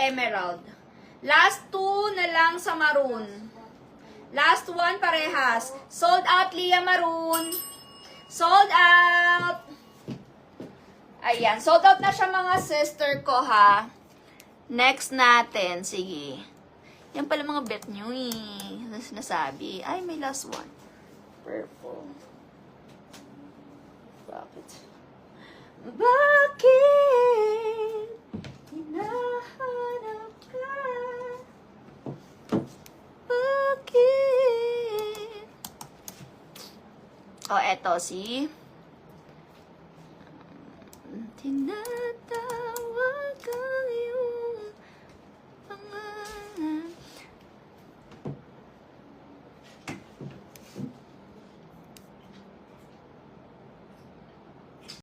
emerald. Last 2 na lang sa maroon. Last 1 parehas. Sold out, Leah Maroon. Sold out. Ayan. Sold out na siya mga sister ko, ha. Next natin. Sige. Yan pala mga bet nyo eh. Nasabi. Ay, may last one. Purple. Bakit? Bakit? Hinahanap ka? Bakit? Oh, eto, see?